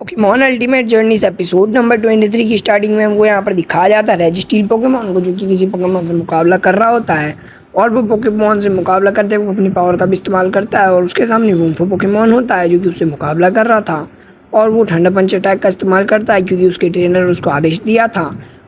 Pokemon ultimate journeys episode number 23 की starting में हमको यहाँ पर दिखाया जाता है रेजिस्टील पोकेमॉन को, जो कि किसी पोकेमॉन से मुकाबला कर रहा होता है। और वो पोकेमॉन से मुकाबला करते हुए अपनी पावर का भी इस्तेमाल करता है और उसके सामने वुम्फो पोकेमॉन होता है जो कि उससे मुकाबला कर रहा था। और वो ठंडा पंच अटैक का इस्तेमाल करता है क्योंकि उसके ट्रेनर ने उसको आदेश दिया था।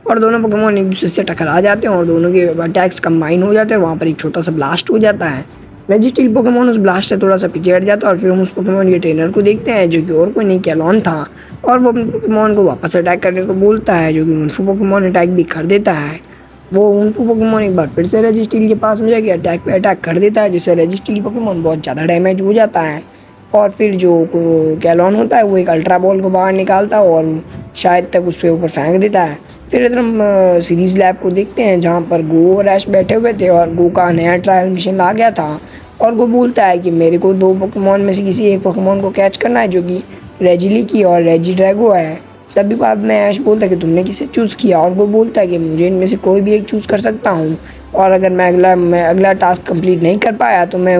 और दोनों पोकेमॉन एक दूसरे से टकरा जाते हैं और दोनों के अटैक्स कंबाइन हो जाते हैं और वहाँ पर एक छोटा सा ब्लास्ट हो जाता है। रेजिस्टील पोकेमॉन उस ब्लास्ट से थोड़ा सा पीछे हट जाता है और फिर हम उस पोकेमॉन के ट्रेनर को देखते हैं जो कि और कोई नहीं कैलॉन था। और वो अपने पोकेमॉन को वापस अटैक करने को बोलता है जो कि वुम्फो पोकेमॉन अटैक भी कर देता है। वो वुम्फो पोकेमॉन एक बार फिर से रेजिस्टील के पास में जाके अटैक पे अटैक कर देता है जिससे रेजिस्टील पोकेमॉन बहुत ज़्यादा डैमेज हो जाता है। और फिर जो कैलॉन होता है वो एक अल्ट्रा बॉल को बाहर निकालता है और शायद तक उस पर ऊपर फेंक देता है। फिर इधर हम सीरीज लैब को देखते हैं जहाँ पर गो और ऐश बैठे हुए थे और गो का नया ट्रायल मिशन आ गया था। और वो बोलता है कि मेरे को दो पोकेमॉन में से किसी एक पोकेमॉन को कैच करना है जो कि रेजिलिकी और रेजिड्रैगो है। तभी बाद में ऐश बोलता है कि तुमने किसे चूज़ किया और वो बोलता है कि मुझे इनमें से कोई भी एक चूज़ कर सकता हूँ। और अगर मैं अगला टास्क कंप्लीट नहीं कर पाया तो मैं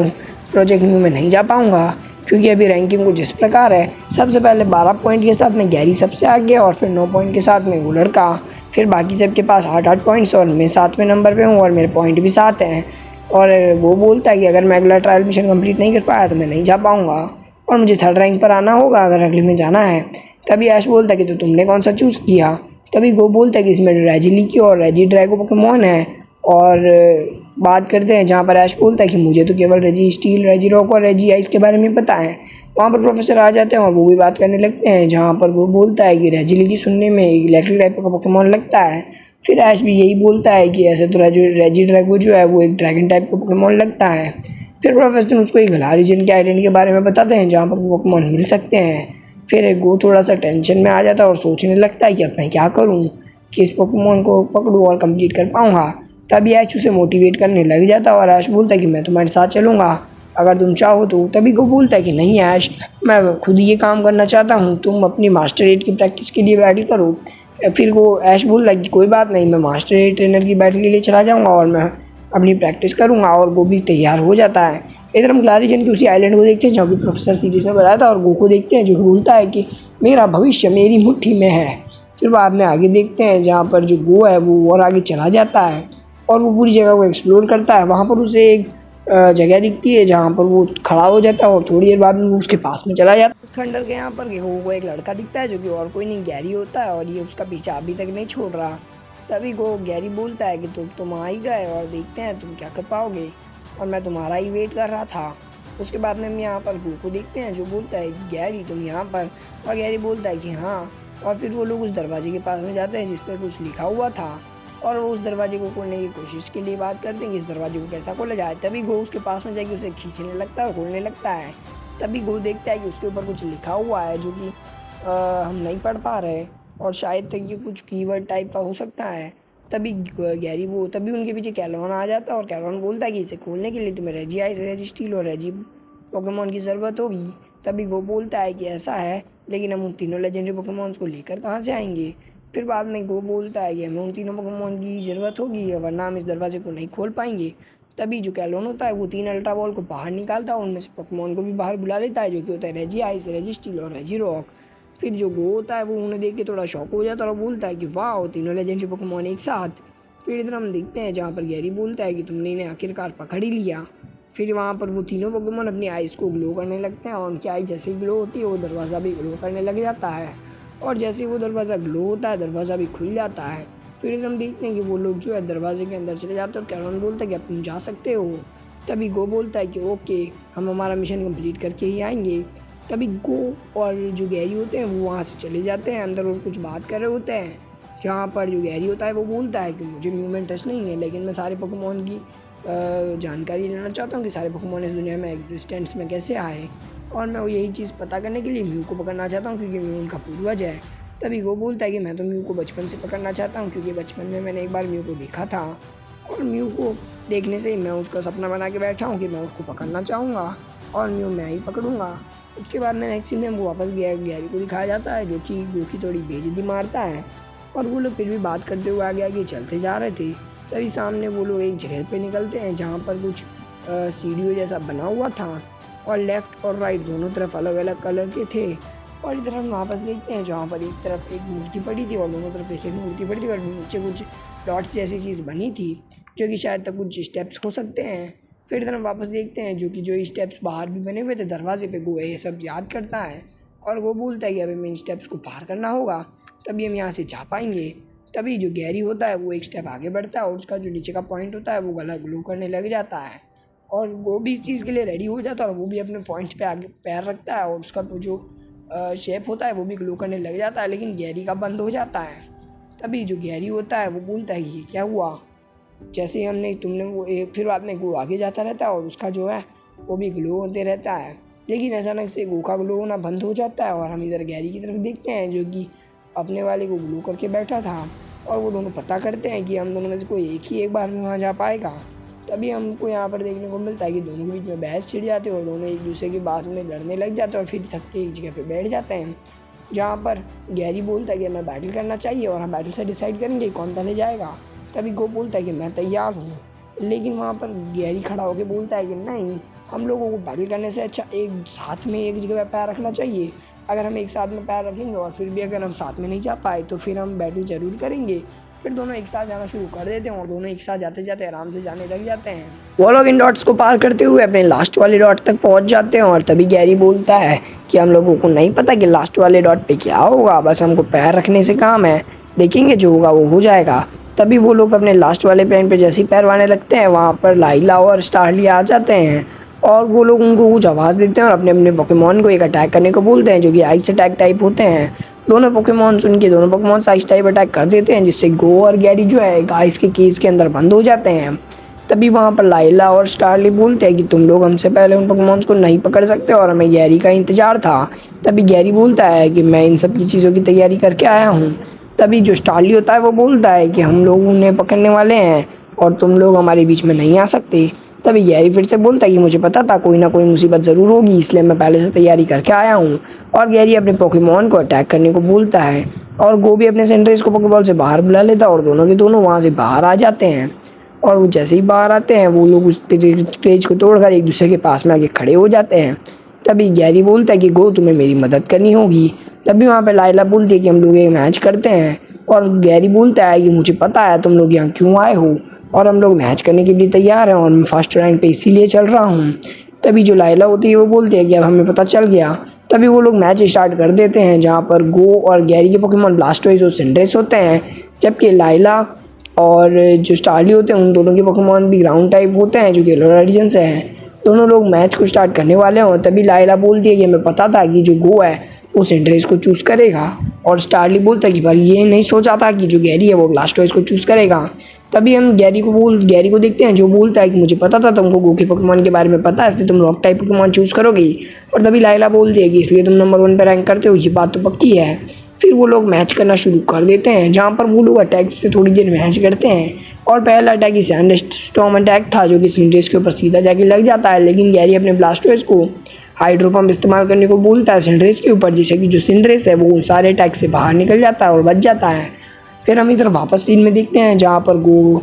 प्रोजेक्ट न्यू में नहीं जा पाऊँगा, क्योंकि अभी रैंकिंग कुछ इस प्रकार है। सबसे पहले 12 पॉइंट के साथ में गैरी सबसे आगे और फिर 9 पॉइंट के साथ में वो लड़का, फिर बाकी सबके पास 8-8 पॉइंट्स और मैं 7वें नंबर पे हूँ और मेरे पॉइंट भी 7 हैं। और वो बोलता है कि अगर मैं अगला ट्रायल मिशन कंप्लीट नहीं कर पाया तो मैं नहीं जा पाऊँगा और मुझे 3rd रैंक पर आना होगा अगर अगले में जाना है। तभी ऐश बोलता है कि तो तुमने कौन सा चूज़ किया। तभी गो बोलता है कि इसमें रेजिलिकी और रेजिड्रैगो पोकेमॉन है। और बात करते हैं जहाँ पर ऐश बोलता है कि मुझे तो केवल रेजी स्टील, रेजी रॉक और रेजी आइस के बारे में पता है। वहाँ पर प्रोफेसर आ जाते हैं और वो भी बात करने लगते हैं जहाँ पर वो बोलता है कि रेजिलिकी सुनने में इलेक्ट्रिक टाइप का पोकेमॉन लगता है। फिर ऐश भी यही बोलता है कि ऐसे तो रेजिड्रैगो जो है वो एक ड्रैगन टाइप का पोकेमॉन लगता है। फिर प्रोफेसर उसको एक गला रीजन के आइलैंड के बारे में बताते हैं जहाँ पर वो पोकेमॉन मिल सकते हैं। फिर गो थोड़ा सा टेंशन में आ जाता है और सोचने लगता है कि अब मैं क्या करूँ कि इस पोकेमॉन को पकड़ूँ और कंप्लीट कर पाऊँगा। तभी ऐश उसे मोटिवेट करने लग जाता है और ऐश बोलता है कि मैं तुम्हारे साथ चलूँगा अगर तुम चाहो तो। तभी गो बोलता है कि नहीं ऐश, मैं खुद ये काम करना चाहता हूँ, तुम अपनी मास्टर 8 की प्रैक्टिस के लिए बैटल करो। फिर वो ऐश बोलता है कि कोई बात नहीं, मैं मास्टर 8 ट्रेनर की बैटल के लिए चला जाऊँगा और मैं अपनी प्रैक्टिस करूँगा। और वो भी तैयार हो जाता है। इधर हम क्लारीजन की उसी आइलैंड को देखते हैं जहाँ की प्रोफेसर सीरीज ने बताया था और गो को देखते हैं जो बोलता है कि मेरा भविष्य मेरी मुट्ठी में है। फिर बाद में आगे देखते हैं जहाँ पर जो गो है वो और आगे चला जाता है और वो पूरी जगह को एक्सप्लोर करता है। वहाँ पर उसे एक जगह दिखती है जहाँ पर वो खड़ा हो जाता है और थोड़ी देर बाद में वो उसके पास में चला जाता है। उस खंडर के यहाँ पर वो एक लड़का दिखता है जो कि और कोई नहीं गैरी होता है और ये उसका पीछा अभी तक नहीं छोड़ रहा। तभी वो गैरी बोलता है कि तुम आ ही गए और देखते हैं तुम क्या कर पाओगे और मैं तुम्हारा ही वेट कर रहा था। उसके बाद में हम यहाँ पर गो को देखते हैं जो बोलता है कि गैरी तुम यहाँ पर, और गैरी बोलता है कि हाँ। और फिर वो लोग उस दरवाजे के पास में जाते हैं जिस पर कुछ लिखा हुआ था और वो उस दरवाजे को खोलने की कोशिश के लिए बात करते हैं कि इस दरवाजे को कैसा खोला जाए। तभी गो उसके पास में जाके उसे खींचने लगता है और खोलने लगता है। तभी गो देखता है कि उसके ऊपर कुछ लिखा हुआ है जो कि हम नहीं पढ़ पा रहे और शायद तक ये कुछ कीवर्ड टाइप का हो सकता है। तभी उनके पीछे कैलॉन आ जाता है और कैलॉन बोलता है कि इसे खोलने के लिए तुम्हें रेजी आइस, रेजी स्टील और रेजी पोकेमॉन की ज़रूरत होगी। तभी वो बोलता है कि ऐसा है, लेकिन हम उन तीनों लेजेंडरी पोकेमॉन्स को लेकर कहाँ से आएंगे। फिर बाद में गो बोलता है कि हमें उन तीनों पोकेमॉन की ज़रूरत होगी वरना हम इस दरवाजे को नहीं खोल पाएंगे। तभी जो कैलॉन होता है वो 3 अल्ट्रा बॉल को बाहर निकालता है और उनमें से पोकेमॉन को भी बाहर बुला लेता है जो कि होता है रेजी आइस, रेजी स्टील और रेजी रॉक। फिर जो गो होता है वो उन्हें देख के थोड़ा शॉक हो जाता है और बोलता है कि वाह, तीनों लेजेंडरी पोकेमॉन एक साथ। फिर इधर हम देखते हैं जहाँ पर गैरी बोलता है कि तुमने इन्हें आखिरकार पकड़ ही लिया। फिर वहाँ पर वो तीनों पोकेमॉन अपनी आइज़ को ग्लो करने लगते हैं और उनकी आई जैसे ही ग्लो होती है वो दरवाज़ा भी ग्लो करने लग जाता है और जैसे ही वो दरवाज़ा ग्लो होता है दरवाज़ा भी खुल जाता है। फिर इधर हम देखते हैं कि वो लोग जो है दरवाजे के अंदर चले जाते हैं और कैरॉन बोलता है कि अब तुम जा सकते हो। तभी गो बोलता है कि ओके, हम हमारा मिशन कंप्लीट करके ही आएंगे। तभी गो और जो गैरी होते हैं वो वहाँ से चले जाते हैं अंदर और कुछ बात कर रहे होते हैं जहाँ पर जो गैरी होता है वो बोलता है कि मुझे म्यू में इंटरेस्ट नहीं है, लेकिन मैं सारे पोकेमॉन की जानकारी लेना चाहता हूँ कि सारे पोकेमॉन इस दुनिया में एग्जिस्टेंस में कैसे आए और मैं यही चीज़ पता करने के लिए म्यू को पकड़ना चाहता हूँ क्योंकि म्यू उनका पूर्वज है। तभी वो बोलता है कि मैं तो म्यू को बचपन से पकड़ना चाहता हूँ क्योंकि बचपन में मैंने एक बार म्यू को देखा था और म्यू को देखने से ही मैं उसका सपना बना के बैठा हूँ कि मैं उसको पकड़ना चाहूँगा और म्यू मैं ही पकड़ूँगा। उसके बाद में नेक्स्ट सीन में वो वापस गैरी को दिखाया जाता है जो कि थोड़ी बेइज्जती मारता है और वो लोग फिर भी बात करते हुए आगे आगे चलते जा रहे थे। तभी सामने वो लोग एक जगह पे निकलते हैं जहाँ पर कुछ सीढ़ियों जैसा बना हुआ था और लेफ़्ट और राइट दोनों तरफ अलग अलग कलर के थे और इधर हम वापस देखते हैं जहाँ पर एक तरफ एक मूर्ति पड़ी थी और दोनों तरफ एक मूर्ति पड़ी थी और नीचे कुछ डॉट्स जैसी चीज़ बनी थी जो कि शायद तक कुछ स्टेप्स हो सकते हैं। फिर इधर हम वापस देखते हैं जो स्टेप्स बाहर भी बने हुए थे दरवाजे पे, वो ये सब याद करता है और वो बोलता है कि अभी हमें इन स्टेप्स को पार करना होगा तभी हम यहाँ से जा पाएंगे। तभी जो गैरी होता है वो एक स्टेप आगे बढ़ता है और उसका जो नीचे का पॉइंट होता है वो गला ग्लो करने लग जाता है और वो भी इस चीज़ के लिए रेडी हो जाता है और वो भी अपने पॉइंट पे आगे पैर रखता है और उसका जो शेप होता है वो भी ग्लो करने लग जाता है, लेकिन गैरी का बंद हो जाता है। तभी जो गैरी होता है वो बोलता है कि ये क्या हुआ। जैसे ही हमने तुमने वो फिर बाद में गो आगे जाता रहता है और उसका जो है वो भी ग्लो होते रहता है, लेकिन अचानक से गो का ग्लो होना बंद हो जाता है और हम इधर गैरी की तरफ देखते हैं जो कि अपने वाले को ग्लो करके बैठा था और वो दोनों पता करते हैं कि हम दोनों में से कोई एक ही एक बार में वहाँ जा पाएगा। तभी हमको यहाँ पर देखने को मिलता है कि दोनों के बीच में बहस छिड़ जाती है और दोनों एक दूसरे की बात में लड़ने लग जाते हैं और फिर थक के एक जगह पे बैठ जाते हैं जहाँ पर गैरी बोलता है कि हमें बैटल करना चाहिए और हम बैटल से डिसाइड करेंगे कौन पहले जाएगा। तभी गो बोलता है कि मैं तैयार हूँ, लेकिन वहाँ पर गैरी खड़ा होकर बोलता है कि नहीं, हम लोगों को बैटल करने से अच्छा एक साथ में एक जगह पैर रखना चाहिए। अगर हम एक साथ में पैर रखेंगे और फिर भी अगर हम साथ में नहीं जा पाए तो फिर हम बैटल ज़रूर करेंगे। फिर दोनों एक साथ जाना शुरू कर देते हैं और दोनों एक साथ जाते जाते आराम से जाने लग जाते हैं। वो लोग इन डॉट्स को पार करते हुए अपने लास्ट वाले डॉट तक पहुंच जाते हैं और तभी गैरी बोलता है कि हम लोगों को नहीं पता कि लास्ट वाले डॉट पे क्या होगा, बस हमको पैर रखने से काम है, देखेंगे जो होगा वो हो जाएगा। तभी वो लोग अपने लास्ट वाले पॉइंट पे जैसे ही पैर वाने लगते हैं वहाँ पर लाइला और स्टारली आ जाते हैं और वो लोग उनको कुछ आवाज़ देते हैं और अपने अपने पोकेमॉन को एक अटैक करने को बोलते हैं जो कि आइस अटैक टाइप होते हैं। दोनों पोकेमॉन सुन के दोनों पोकेमॉन आइस टाइप अटैक कर देते हैं जिससे गो और गैरी जो है आइस के केज के अंदर बंद हो जाते हैं। तभी वहाँ पर लाइला और स्टारली बोलते हैं कि तुम लोग हमसे पहले उन पोकेमॉन्स को नहीं पकड़ सकते और हमें गैरी का इंतज़ार था। तभी गैरी बोलता है कि मैं इन सब की चीज़ों की तैयारी करके आया हूँ। तभी जो स्टारली होता है वो बोलता है कि हम लोग उन्हें पकड़ने वाले हैं और तुम लोग हमारे बीच में नहीं आ सकते। तभी गैरी फिर से बोलता है कि मुझे पता था कोई ना कोई मुसीबत ज़रूर होगी, इसलिए मैं पहले से तैयारी करके आया हूँ। और गैरी अपने पोकेमॉन को अटैक करने को बोलता है और गो भी अपने सेंट्रेस को पोकेबॉल से बाहर बुला लेता है और दोनों के दोनों वहाँ से बाहर आ जाते हैं। और वो जैसे ही बाहर आते हैं वो लोग उस क्रेज को तोड़कर एक दूसरे के पास में आके खड़े हो जाते हैं। तभी गैरी बोलता है कि गो तुम्हें मेरी मदद करनी होगी। तभी वहाँ पे लाइला बोलती है कि हम लोग एक मैच करते हैं और गैरी बोलता है कि मुझे पता है तुम लोग यहाँ क्यों आए हो और हम लोग मैच करने के लिए तैयार हैं और मैं फर्स्ट रैंक पे इसीलिए चल रहा हूँ। तभी जो लाइला होती है वो बोलती है कि अब हमें पता चल गया। तभी वो लोग मैच स्टार्ट कर देते हैं जहाँ पर गो और गैरी के पोकेमॉन ब्लास्टोइज और सिंड्रेस होते हैं, जबकि लाइला और जो स्टारली होते हैं उन दोनों के पोकेमॉन भी ग्राउंड टाइप होते हैं जो कि एलोरा रीजन से हैं। दोनों लोग मैच को स्टार्ट करने वाले हों तभी लाइला बोलती है कि हमें पता था कि जो गो है वो सिंड्रेस को चूज़ करेगा और स्टारली बोलता है कि पर ये नहीं सोचा था कि जो गैरी है वो ब्लास्टोइज को चूज़ करेगा। तभी हम गैरी को देखते हैं जो बोलता है कि मुझे पता था तुमको गो के पोकेमॉन के बारे में पता है, इसलिए तुम रॉक टाइप पोकेमॉन चूज़ करोगे। और तभी लाइला बोलती है कि इसलिए तुम नंबर 1 पे रैंक करते हो, ये बात तो पक्की है। फिर वो लोग मैच करना शुरू कर देते हैं जहाँ पर वो लोग अटैक से थोड़ी देर मैच करते हैं और पहला अटैक ही सैंड स्टॉर्म अटैक था जो कि सिंड्रेस के ऊपर सीधा जाके लग जाता है, लेकिन गैरी अपने ब्लास्टोइज को हाइड्रो पंप इस्तेमाल करने को बोलता है सिंड्रेस के ऊपर, जिससे कि जो सिंड्रेस है वो सारे अटैक से बाहर निकल जाता है और बच जाता है। फिर हम इधर वापस सीन में देखते हैं जहाँ पर गो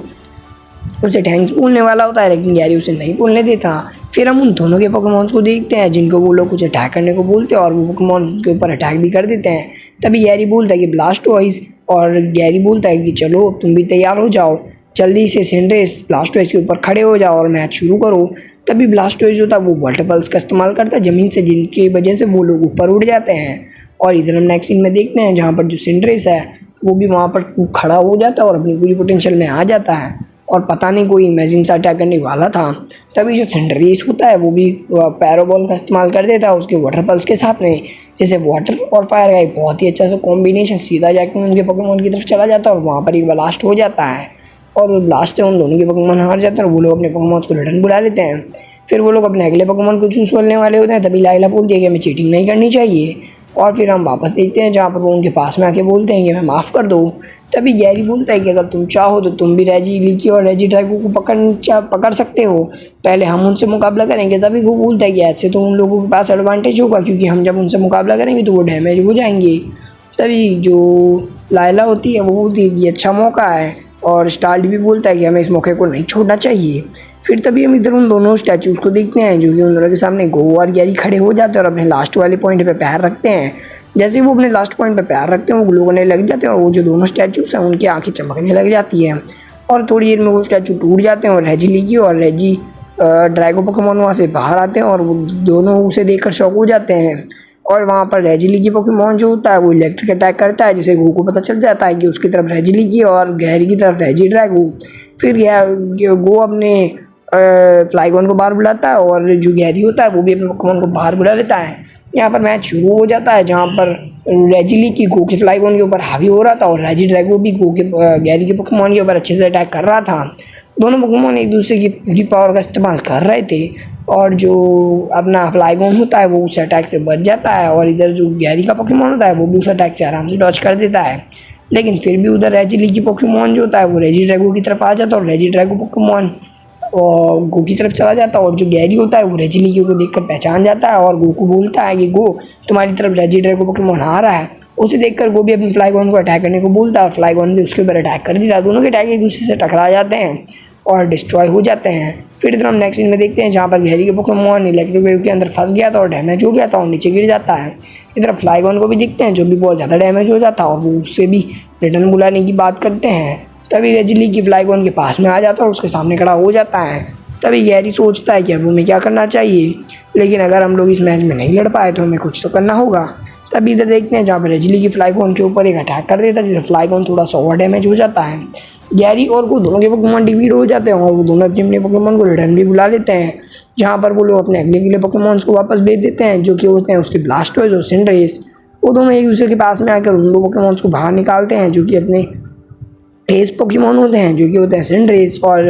उसे थैंक्स बोलने वाला होता है लेकिन गैरी उसे नहीं बोलने देता। फिर हम उन दोनों के पोकेमॉन्स को देखते हैं जिनको वो लोग कुछ अटैक करने को बोलते हैं और वो पोकेमॉन्स उसके ऊपर अटैक भी कर देते हैं। तभी गैरी बोलता है कि ब्लास्टोइज और गैरी बोलता है कि चलो तुम भी तैयार हो जाओ, जल्दी से सिंड्रेस ब्लास्टोइज के ऊपर खड़े हो जाओ और मैच शुरू करो। तभी ब्लास्टोइज होता है वो वाटर पल्स का इस्तेमाल करता है ज़मीन से, जिनकी वजह से वो लोग ऊपर उड़ जाते हैं। और इधर हम नेक्स्ट सीन में देखते हैं जहाँ पर जो सिंड्रेस है वो भी वहाँ पर खड़ा हो जाता है और अपनी पूरी पोटेंशियल में आ जाता है और पता नहीं कोई इमेजिन सा अटैक करने वाला था। तभी जो सिंड्रेस होता है वो भी पैरोबॉल का इस्तेमाल कर देता है उसके वाटर पल्स के साथ में, जैसे वाटर और फायर का एक बहुत ही अच्छा सा कॉम्बिनेशन सीधा जाकर उनके पोकेमॉन की तरफ चला जाता है और वहाँ पर एक ब्लास्ट हो जाता है और वो ब्लास्ट से उन दोनों के पोकेमॉन हार जाते हैं और वो लोग अपने पोकेमॉन्स को रिटर्न बुला लेते हैं। फिर वो लोग अपने अगले पोकेमॉन को चूज़ करने वाले होते हैं तभी लाइला बोलती है कि हमें चीटिंग नहीं करनी चाहिए। और फिर हम वापस देखते हैं जहाँ पर वो उनके पास में आके बोलते हैं कि हमें माफ़ कर दो। तभी गैरी बोलता है कि अगर तुम चाहो तो तुम भी रेजिलिकी और रेजिड्रैगो को पकड़ सकते हो, पहले हम उनसे मुकाबला करेंगे। तभी वो बोलता है कि ऐसे तो उन लोगों के पास एडवांटेज होगा क्योंकि हम जब उनसे मुकाबला करेंगे तो वो डैमेज हो जाएंगे। तभी जो लाइला होती है वो बोलती है कि अच्छा मौका है और स्टार्ली भी बोलता है कि हमें इस मौके को नहीं छोड़ना चाहिए। फिर तभी हम इधर उन दोनों स्टैचूज़ को देखते हैं जो कि उन दोनों के सामने गो और गैरी खड़े हो जाते हैं और अपने लास्ट वाले पॉइंट पे पैर रखते हैं जैसे ही वो अपने लास्ट पॉइंट पे पैर रखते हैं वो ग्लो करने लग जाते हैं और वो जो दोनों स्टैचूज हैं उनकी आंखें चमकने लग जाती हैं और थोड़ी देर में वो स्टैचू टूट जाते हैं और रेजिलिगी और रेजी ड्रैगो पोकेमॉन वहाँ से बाहर आते हैं और वो दोनों उसे देखकर शॉक हो जाते हैं। और वहाँ पर रेजिलिगी पोकेमॉन जो होता है वो इलेक्ट्रिक अटैक करता है, जिसे गो को पता चल जाता है कि उसकी तरफ रेजिलिगी और गैरी की तरफ रेजी ड्रैगो। फिर यह गो अपने फ्लाइगॉन को बाहर बुलाता है और जो गैरी होता है वो भी अपने पोकेमॉन को बाहर बुला लेता है। यहाँ पर मैच शुरू हो जाता है जहाँ पर रेजिलिगी गो के फ्लाइगॉन के ऊपर हावी हो रहा था और रेजी ड्रैगो भी गो के गैरी के पोकेमॉन के ऊपर अच्छे से अटैक कर रहा था। दोनों पोकेमॉन एक दूसरे की पूरी पावर का इस्तेमाल कर रहे थे और जो अपना फ्लाइगॉन होता है वो उस अटैक से बच जाता है और इधर जो गैरी का पोकेमॉन होता है वो भी उस अटैक से आराम से डॉज कर देता है। लेकिन फिर भी उधर रेजिलिगी पोकेमॉन जो होता है वो रेजी ड्रैगो की तरफ आ जाता है और रेजी ड्रैगो पोकेमॉन और गो की तरफ चला जाता है और जो गैरी होता है वो रेजिलिगी को देखकर पहचान जाता है और गो को बोलता है कि गो तुम्हारी तरफ रेजी ड्रैगो पोकेमॉन आ रहा है। उसे देखकर गो भी अपने फ्लाइगॉन को अटैक करने को बोलता है और फ्लाइगॉन भी उसके ऊपर अटैक कर देता है। दोनों के अटैक एक दूसरे से टकरा जाते हैं और डिस्ट्रॉय हो जाते हैं। फिर इधर हम नेक्स्ट सीन में देखते हैं जहाँ पर गैरी के पोकेमॉन इलेक्ट्रिक वेव के अंदर फंस गया था और डैमेज हो गया था और नीचे गिर जाता है। इधर फ्लाइगॉन को भी दिखते हैं जो भी बहुत ज़्यादा डैमेज हो जाता है और वो उससे भी रिटर्न बुलाने की बात करते हैं। तभी रेजिलिगी फ्लाइगॉन के पास में आ जाता है और उसके सामने खड़ा हो जाता है। तभी गैरी सोचता है कि अब हमें क्या करना चाहिए, लेकिन अगर हम लोग इस मैच में नहीं लड़ पाए तो हमें कुछ तो करना होगा। तभी इधर देखते हैं जहाँ पर रेजिलिगी फ्लाइगॉन के ऊपर एक अटैक कर देता है जिससे फ्लाइगॉन थोड़ा सा ओवर डैमेज हो जाता है। गैरी और वो दोनों के पोकेमॉन डिफीट हो जाते हैं और वो दोनों अपने अपने पोकेमॉन को रिटर्न भी बुला लेते हैं, जहाँ पर वो लोग अपने अगले अगले पोकेमॉन्स को वापस भेज देते हैं जो कि होते हैं उसके ब्लास्टोइज और सिंड्रेस। वो दोनों एक दूसरे के पास में आकर उन दो पोकेमॉन्स को बाहर निकालते हैं जो कि अपने एज पोकेमॉन होते हैं जो कि होते हैं सिंड्रेस और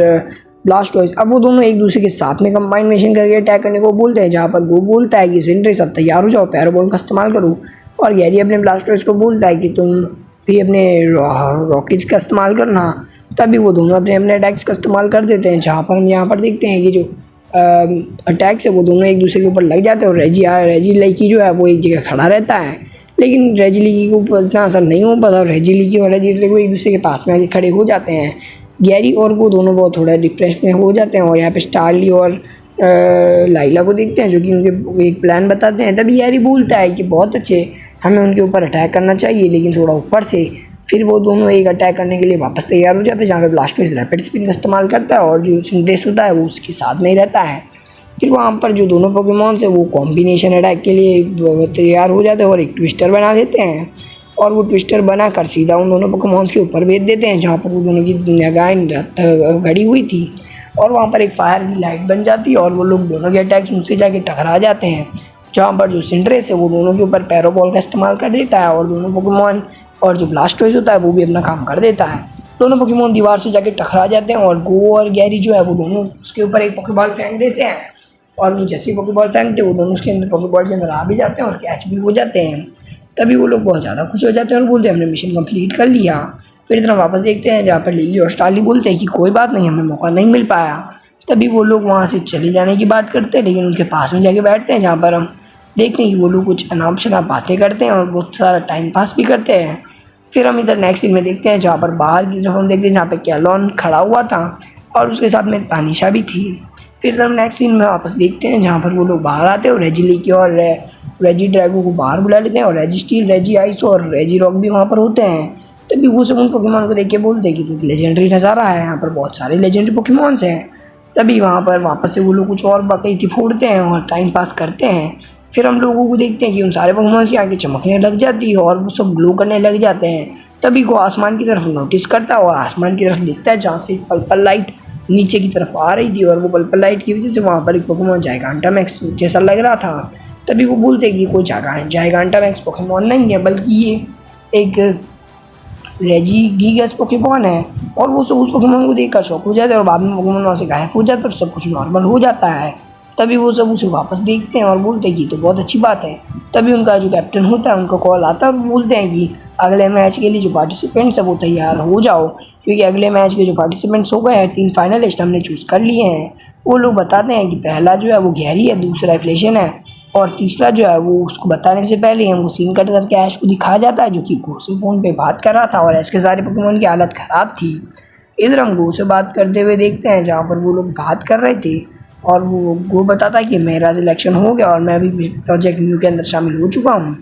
ब्लास्टोइज। अब वो दोनों एक दूसरे के साथ में कंबाइनेशन करके अटैक करने को बोलते हैं, जहाँ पर वो बोलता है कि सिंड्रेस अब तैयार हो जाओ, पैराबॉल का इस्तेमाल करो। और गैरी अपने ब्लास्टोइज को बोलता है कि तुम भी अपने रॉकेट्स का इस्तेमाल करना। तभी वो दोनों अपने अपने अटैक्स का इस्तेमाल कर देते हैं, जहाँ पर हम यहाँ पर देखते हैं कि जो अटैक्स है वो दोनों एक दूसरे के ऊपर लग जाते हैं और रेजी जो है वो एक जगह खड़ा रहता है। लेकिन रेजिलिगी को इतना असर नहीं हो पाता और रेजिलिगी और रेजी ड्रैगो एक दूसरे के पास में आके खड़े हो जाते हैं। गैरी और वो दोनों बहुत थोड़ा डिप्रेस में हो जाते हैं और यहाँ पे स्टारली और लाइला को देखते हैं जो कि उनके एक प्लान बताते हैं। तभी गैरी बोलता है कि बहुत अच्छे, हमें उनके ऊपर अटैक करना चाहिए लेकिन थोड़ा ऊपर से। फिर वो दोनों एक अटैक करने के लिए वापस तैयार हो जाते हैं, जहाँ पे ब्लास्टोइज रैपिड स्पिन का इस्तेमाल करता है और जो सिंड्रेस होता है वो उसके साथ में ही रहता है। फिर वहाँ पर जो दोनों पोकेमॉन्स है वो कॉम्बिनेशन अटैक के लिए तैयार हो जाते हैं और एक ट्विस्टर बना देते हैं और वो ट्विस्टर बनाकर सीधा उन दोनों पोकेमॉन्स के ऊपर भेज देते हैं, जहाँ पर वो दोनों की निगाहें गड़ी हुई थी और वहाँ पर एक फायर की लाइट बन जाती है और वो लोग दोनों के अटैक्स उनसे जाके टकरा जाते हैं, जहाँ पर जो सिंड्रेस है वो दोनों के ऊपर पैराबॉल का इस्तेमाल कर देता है और दोनों पोकेमॉन और जो ब्लास्टोइज होता है वो भी अपना काम कर देता है। दोनों पोकेमॉन दीवार से जाके टकरा जाते हैं और गो और गैरी जो है वो दोनों उसके ऊपर एक पोकेबॉल फेंक देते हैं और वो जैसे ही पोकेबॉल फेंकते हैं वो दोनों उसके अंदर पोकेबॉल के अंदर आ भी जाते हैं और कैच भी हो जाते हैं। तभी वो लोग बहुत ज़्यादा खुश हो जाते हैं और बोलते हैं हमने मिशन कंप्लीट कर लिया। फिर इतना वापस देखते हैं जहाँ पर लिली और स्टारली बोलते हैं कि कोई बात नहीं, हमें मौका नहीं मिल पाया। तभी वो लोग वहाँ से चले जाने की बात करते हैं, लेकिन उनके पास में जाके बैठते हैं, जहाँ पर हम देखते हैं कि वो लोग कुछ अनाप शनाप बातें करते हैं और बहुत सारा टाइम पास भी करते हैं। फिर हम इधर नेक्स्ट सीन में देखते हैं जहाँ पर बाहर की तरफ हम देखते हैं जहाँ पर कैलोन खड़ा हुआ था और उसके साथ में तानिशा भी थी। फिर हम नेक्स्ट सीन में वापस देखते हैं जहाँ पर वो लोग बाहर आते हैं और रेजिलिगी और रेजी ड्रैगो को बाहर बुला लेते हैं और रेजी स्टील, रेजी आइस और रेजी रॉक भी वहाँ पर होते हैं। तभी वो सब उन पोकेमॉन को देख के बोलते हैं कि तो लेजेंडरी नज़ारा है, यहाँ पर बहुत सारे लेजेंडरी पोकेमॉन्स हैं। तभी वहाँ पर वापस से वो लोग कुछ और बाकी फोड़ते हैं और टाइम पास करते हैं। फिर हम लोगों को देखते हैं कि उन सारे पोकेमॉन्स की आंखें चमकने लग जाती है और वो सब ग्लो करने लग जाते हैं। तभी वो आसमान की तरफ नोटिस करता है और आसमान की तरफ देखता है जहाँ से पर्पल लाइट नीचे की तरफ आ रही थी और वो पर्पल लाइट की वजह से वहाँ पर एक पोकेमॉन जायगांटामैक्स जैसा लग रहा था। तभी वो बोलते हैं कि कोई जायगांटामैक्स पोकेमॉन नहीं है बल्कि ये एक रेजिगिगस पोकेमॉन है। और वो सब उस पोकेमॉन को देखकर शॉक हो जाते हैं और बाद में पोकेमॉन वहाँ से गायब हो जाता है और सब कुछ नॉर्मल हो जाता है। तभी वो सब उसे वापस देखते हैं और बोलते हैं कि तो बहुत अच्छी बात है। तभी उनका जो कैप्टन होता है उनको कॉल आता है और बोलते हैं कि अगले मैच के लिए जो पार्टिसिपेंट्स है वो तैयार हो जाओ, क्योंकि अगले मैच के जो पार्टिसिपेंट्स हो गए हैं 3 फाइनलिस्ट हमने चूज़ कर लिए हैं। वो लोग बताते हैं कि पहला जो है वो गैरी है, दूसरा इफ्लेशन है और तीसरा जो है वो उसको बताने से पहले हम सीन कट करके ऐश को दिखाया जाता है जो कि गो से फ़ोन पे बात कर रहा था और ऐश के सारे पोकेमॉन की हालत ख़राब थी। इधर हम गो से बात करते हुए देखते हैं जहाँ पर वो लोग बात कर रहे थे और वो गो बताता है कि मेरा सिलेक्शन हो गया और मैं अभी प्रोजेक्ट म्यू के अंदर शामिल हो चुका हूँ।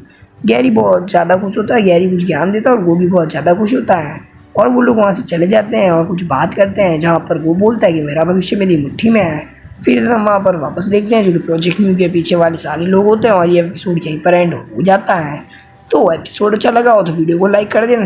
गैरी बहुत ज़्यादा खुश होता है, गैरी कुछ ज्ञान देता है और वो भी बहुत ज़्यादा खुश होता है। और वो लोग वहाँ से चले जाते हैं और कुछ बात करते हैं, जहाँ पर वो बोलता है कि मेरा भविष्य मेरी मुट्ठी में है। फिर हम वहाँ पर वापस देखते हैं जो कि प्रोजेक्ट न्यू के पीछे वाले सारे लोग होते हैं और ये एपिसोड यहीं पर एंड हो जाता है। तो एपिसोड अच्छा लगा हो तो वीडियो को लाइक कर देना।